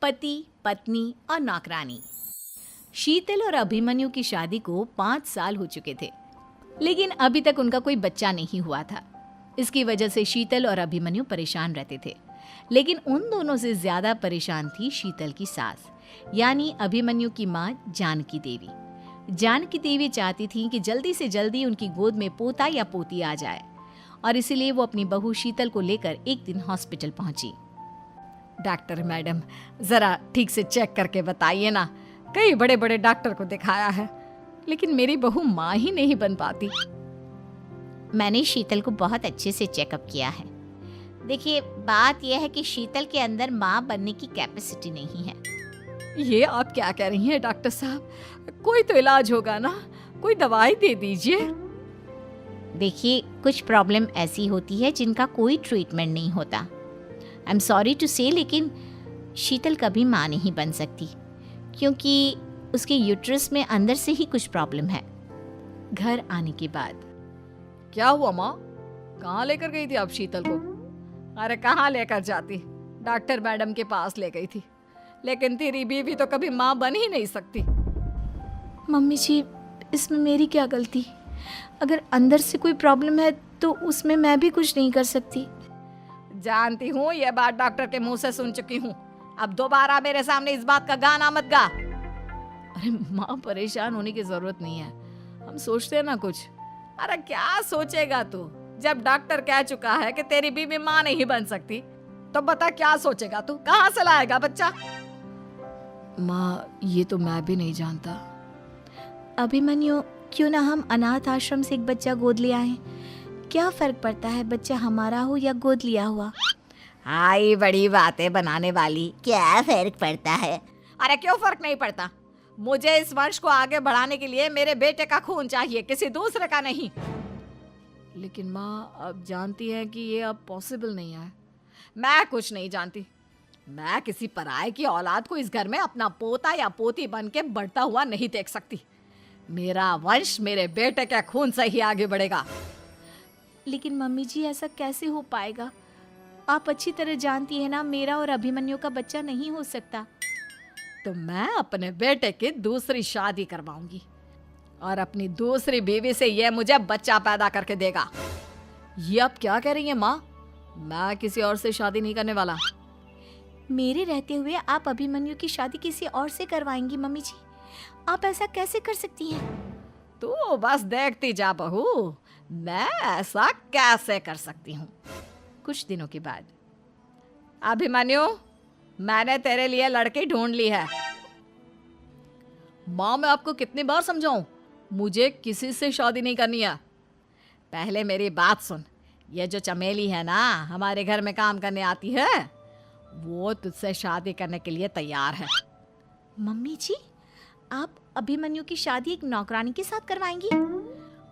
पति, पत्नी और नौकरानी। शीतल और अभिमन्यु की शादी को 5 साल हो चुके थे, लेकिन अभी तक उनका कोई बच्चा नहीं हुआ था। इसकी वजह से शीतल और अभिमन्यु परेशान रहते थे, लेकिन उन दोनों से ज्यादा परेशान थी शीतल की सास, यानी अभिमन्यु की माँ जानकी देवी। जानकी देवी चाहती थी कि जल्दी से जल्दी उनकी गोद में पोता या पोती आ जाए, और इसीलिए वो अपनी बहू शीतल को लेकर एक दिन हॉस्पिटल पहुंची। डॉक्टर मैडम, जरा ठीक से चेक करके बताइए ना। कई बड़े बड़े डॉक्टर को दिखाया है, लेकिन मेरी बहू माँ ही नहीं बन पाती। मैंने शीतल को बहुत अच्छे से चेकअप किया है। देखिए, बात यह है कि शीतल के अंदर माँ बनने की कैपेसिटी नहीं है। ये आप क्या कह रही हैं डॉक्टर साहब? कोई तो इलाज होगा ना, कोई दवाई दे दीजिए। देखिए, कुछ प्रॉब्लम ऐसी होती है जिनका कोई ट्रीटमेंट नहीं होता। आई एम सॉरी टू से, लेकिन शीतल कभी माँ नहीं बन सकती, क्योंकि उसके यूट्रस में अंदर से ही कुछ प्रॉब्लम है। घर आने के बाद क्या हुआ माँ? कहाँ लेकर गई थी आप शीतल को? अरे कहाँ लेकर जाती, डॉक्टर मैडम के पास ले गई थी, लेकिन तेरी बीवी तो कभी माँ बन ही नहीं सकती। मम्मी जी, इसमें मेरी क्या गलती? अगर अंदर से कोई प्रॉब्लम है तो उसमें मैं भी कुछ नहीं कर सकती। जानती हूँ, ये बात डॉक्टर के मुंह से सुन चुकी हूँ। अब दोबारा मेरे सामने इस बात का गाना मत गा। अरे माँ, परेशान होने की जरूरत नहीं है, हम सोचते हैं ना कुछ। अरे क्या सोचेगा तू? जब डॉक्टर कह चुका है कि तेरी बीवी माँ नहीं बन सकती, तो बता क्या सोचेगा तू? कहाँ से लाएगा बच्चा? माँ, ये तो मैं भी नहीं जानता। अभिमन्यु, क्यों ना हम अनाथ आश्रम से एक बच्चा गोद ले आए? क्या फर्क पड़ता है बच्चा हमारा हो या गोद लिया हुआ? आई बड़ी बातें बनाने वाली। क्या फर्क पड़ता है? अरे क्यों फर्क नहीं पड़ता? मुझे इस वंश को आगे बढ़ाने के लिए मेरे बेटे का खून चाहिए, किसी दूसरे का नहीं। लेकिन माँ, आप जानती हैं कि ये अब पॉसिबल नहीं है। मैं कुछ नहीं जानती। मैं किसी पराये की औलाद को इस घर में अपना पोता या पोती बन के बढ़ता हुआ नहीं देख सकती। मेरा वंश मेरे बेटे के खून से ही आगे बढ़ेगा। लेकिन मम्मी जी, ऐसा कैसे हो पाएगा? आप अच्छी तरह जानती है ना, मेरा और अभिमन्यु का बच्चा नहीं हो सकता। तो मैं अपने बेटे की दूसरी शादी करवाऊंगी, और अपनी दूसरी बीवी से ये मुझे बच्चा पैदा करके देगा। ये आप क्या कह रही हैं माँ? मैं किसी और से शादी नहीं करने वाला। मेरे रहते हुए आप अभिमन्यु की शादी किसी और से करवाएंगी? मम्मी जी, आप ऐसा कैसे कर सकती हैं? तू बस देखती जा बहू, मैं ऐसा कैसे कर सकती हूँ। कुछ दिनों के बाद, अभिमन्यु, मैंने तेरे लिए लड़की ढूंढ ली है। माँ, मैं आपको कितनी बार समझाऊं, मुझे किसी से शादी नहीं करनी है। पहले मेरी बात सुन। ये जो चमेली है ना, हमारे घर में काम करने आती है, वो तुझसे शादी करने के लिए तैयार है। मम्मी जी, आप अभिमन्यु की शादी एक नौकरानी के साथ करवाएंगी?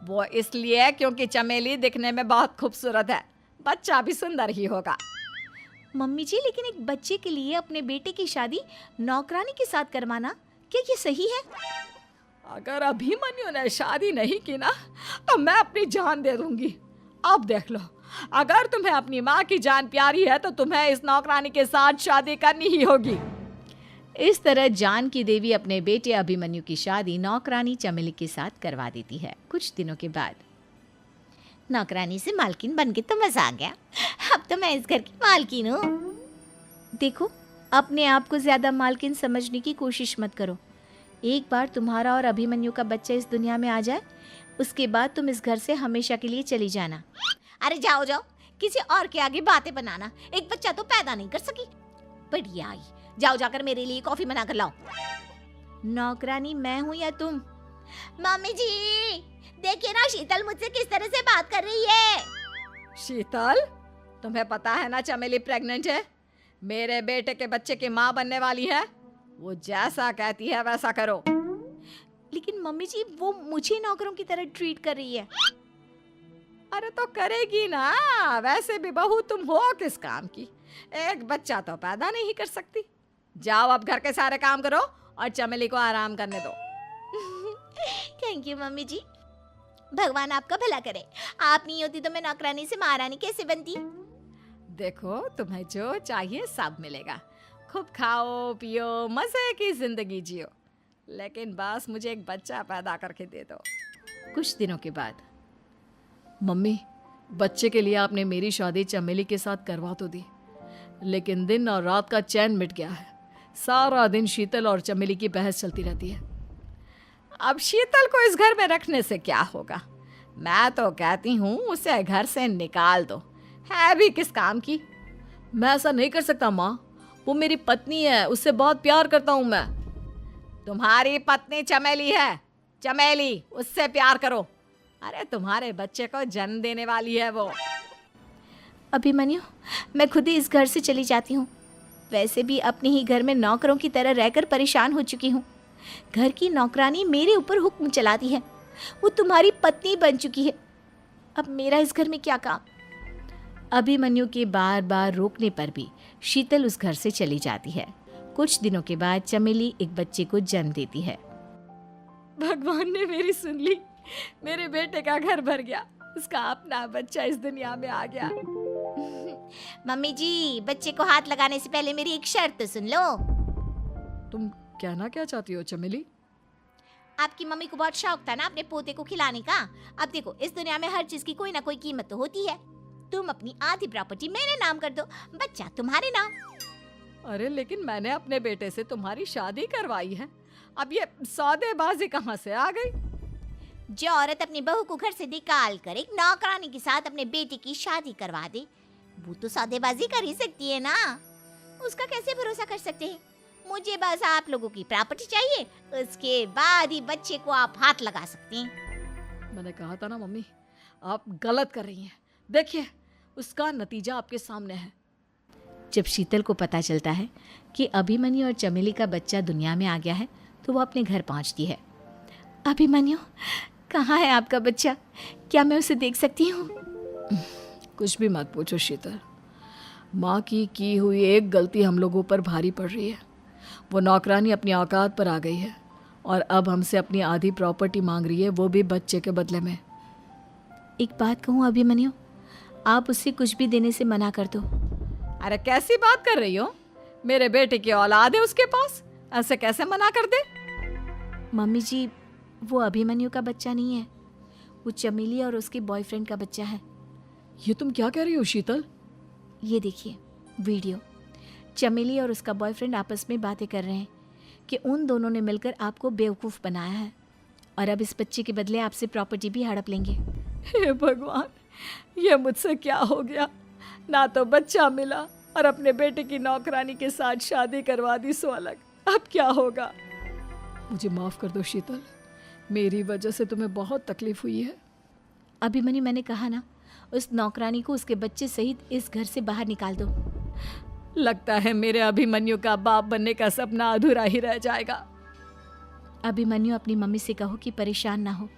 वो इसलिए क्योंकि चमेली दिखने में बहुत खूबसूरत है, बच्चा भी सुंदर ही होगा। मम्मी जी, लेकिन एक बच्चे के लिए अपने बेटे की शादी नौकरानी के साथ करवाना, क्या ये सही है? अगर अभिमन्यु ने शादी नहीं की ना, तो मैं अपनी जान दे दूंगी। अब देख लो, अगर तुम्हें अपनी माँ की जान प्यारी है तो तुम्हें इस नौकरानी के साथ शादी करनी ही होगी। इस तरह जानकी देवी अपने बेटे अभिमन्यु की शादी नौकरानी चमेली के साथ करवा देती है। कुछ दिनों के बाद, नौकरानी से मालकिन बन के तो मजा आ गया। अब तो मैं इस घर की मालकिन हूँ। देखो, अपने आप को ज्यादा मालकिन समझने की कोशिश मत करो। एक बार तुम्हारा और अभिमन्यु का बच्चा इस दुनिया में आ जाए, उसके बाद तुम इस घर से हमेशा के लिए चली जाना। अरे जाओ जाओ, किसी और के आगे बातें बनाना। एक बच्चा तो पैदा नहीं कर सकी, बढ़िया आई। जाओ जाकर मेरे लिए कॉफी बना कर लाओ। नौकरानी मैं हूँ या तुम? मम्मी जी, देखिए ना शीतल मुझसे किस तरह से बात कर रही है। शीतल, तुम्हें पता है ना चमेली प्रेग्नेंट है, मेरे बेटे के बच्चे की माँ बनने वाली है। वो जैसा कहती है वैसा करो। लेकिन मम्मी जी, वो मुझे नौकरों की तरह ट्रीट कर रही है। अरे तो करेगी ना, वैसे भी बहू तुम हो किस काम की? एक बच्चा तो पैदा नहीं कर सकती। जाओ अब घर के सारे काम करो और चमेली को आराम करने दो। थैंक यू मम्मी जी, भगवान आपका भला करे। आप नहीं होती तो मैं नौकरानी से महारानी कैसे बनती। देखो, तुम्हें जो चाहिए सब मिलेगा। खूब खाओ पियो, मजे की जिंदगी जियो, लेकिन बस मुझे एक बच्चा पैदा करके दे दो। कुछ दिनों के बाद, मम्मी, बच्चे के लिए आपने मेरी शादी चमेली के साथ करवा तो दी, लेकिन दिन और रात का चैन मिट गया है। सारा दिन शीतल और चमेली की बहस चलती रहती है। अब शीतल को इस घर में रखने से क्या होगा? मैं तो कहती हूँ उसे घर से निकाल दो, है भी किस काम की। मैं ऐसा नहीं कर सकता माँ, वो मेरी पत्नी है, उससे बहुत प्यार करता हूँ मैं। तुम्हारी पत्नी चमेली है, चमेली, उससे प्यार करो। अरे तुम्हारे बच्चे को जन्म देने वाली है वो। अभिमन्यु, मैं खुद ही इस घर से चली जाती हूँ। वैसे भी अपने ही घर में नौकरों की तरह रहकर परेशान हो चुकी हूँ। घर की नौकरानी मेरे ऊपर हुक्म चलाती है, वो तुम्हारी पत्नी बन चुकी है। अब मेरा इस घर में क्या काम? अभिमन्यु के बार बार रोकने पर भी शीतल उस घर से चली जाती है। कुछ दिनों के बाद चमेली एक बच्चे को जन्म देती है। भगवान ने मेरी सुन ली, मेरे बेटे का घर भर गया, उसका अपना बच्चा इस दुनिया में आ गया। मम्मी जी, बच्चे को हाथ लगाने से पहले मेरी एक शर्त तो सुन लो। तुम कहना क्या चाहती हो चमेली? आपकी मम्मी को बहुत शौक था ना अपने पोते को खिलाने का। अब देखो, इस दुनिया में हर चीज की कोई ना कोई कीमत तो होती है। तुम अपनी आधी प्रॉपर्टी मेरे नाम कर दो, बच्चा तुम्हारे नाम। अरे लेकिन मैंने अपने बेटे से तुम्हारी शादी करवाई है, अब ये सौदेबाजी कहाँ से आ गई? जो औरत अपनी बहू को घर से निकाल कर एक नौकरानी के साथ अपने बेटे की शादी करवा दे, वो तो सौदेबाजी कर ही सकती है ना। उसका कैसे भरोसा कर सकते हैं? मुझे बस आप लोगों की प्रॉपर्टी चाहिए, उसके बाद ही बच्चे को आप हाथ लगा सकते हैं। मैंने कहा था ना मम्मी, आप गलत कर रही हैं। देखिए, उसका नतीजा आपके सामने है। जब शीतल को पता चलता है कि अभिमन्यु और चमेली का बच्चा दुनिया में आ गया है, तो वो अपने घर पहुंचती है। अभिमन्यु, कहाँ है आपका बच्चा? क्या मैं उसे देख सकती हूँ? कुछ भी मत पूछो शीतल, माँ की हुई एक गलती हम लोगों पर भारी पड़ रही है। वो नौकरानी अपनी औकात पर आ गई है और अब हमसे अपनी आधी प्रॉपर्टी मांग रही है, वो भी बच्चे के बदले में। एक बात कहूँ अभिमन्यु, आप उससे कुछ भी देने से मना कर दो। अरे कैसी बात कर रही हो? मेरे बेटे की औलाद है उसके पास, ऐसे कैसे मना कर दे? मम्मी जी, वो अभिमन्यु का बच्चा नहीं है, वो चमेली और उसके बॉयफ्रेंड का बच्चा है। ये तुम क्या कह रही हो शीतल? ये देखिए वीडियो। चमेली और उसका बॉयफ्रेंड आपस में बातें कर रहे हैं कि उन दोनों ने मिलकर आपको बेवकूफ़ बनाया है और अब इस बच्चे के बदले आपसे प्रॉपर्टी भी हड़प लेंगे। हे भगवान, ये मुझसे क्या हो गया? ना तो बच्चा मिला और अपने बेटे की नौकरानी के साथ शादी करवा दी सो अलग। अब क्या होगा? मुझे माफ़ कर दो शीतल, मेरी वजह से तुम्हें बहुत तकलीफ हुई है। अभिमन्यु, मैंने कहा ना, उस नौकरानी को उसके बच्चे सहित इस घर से बाहर निकाल दो। लगता है मेरे अभिमन्यु का बाप बनने का सपना अधूरा ही रह जाएगा। अभिमन्यु, अपनी मम्मी से कहो कि परेशान ना हो।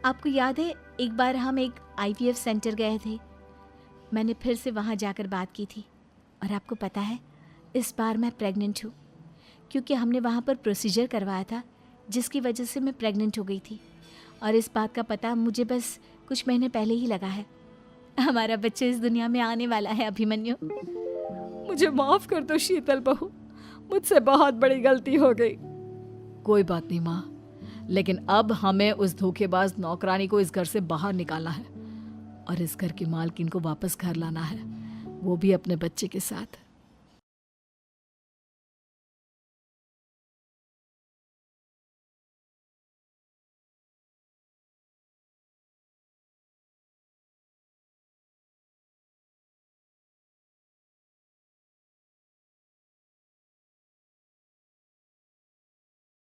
आपको याद है, एक बार हम एक IVF सेंटर गए थे, मैंने फिर से वहाँ जाकर बात की थी और आपको पता है, इस बार मैं प्रेग्नेंट हूँ, क्योंकि हमने वहाँ पर प्रोसीजर करवाया था जिसकी वजह से मैं प्रेग्नेंट हो गई थी और इस बात का पता मुझे बस कुछ महीने पहले ही लगा है। हमारा बच्चा इस दुनिया में आने वाला है अभिमन्यु। मुझे माफ कर दो शीतल बहू, मुझसे बहुत बड़ी गलती हो गई। कोई बात नहीं माँ, लेकिन अब हमें उस धोखेबाज नौकरानी को इस घर से बाहर निकालना है और इस घर की मालकिन को वापस घर लाना है, वो भी अपने बच्चे के साथ।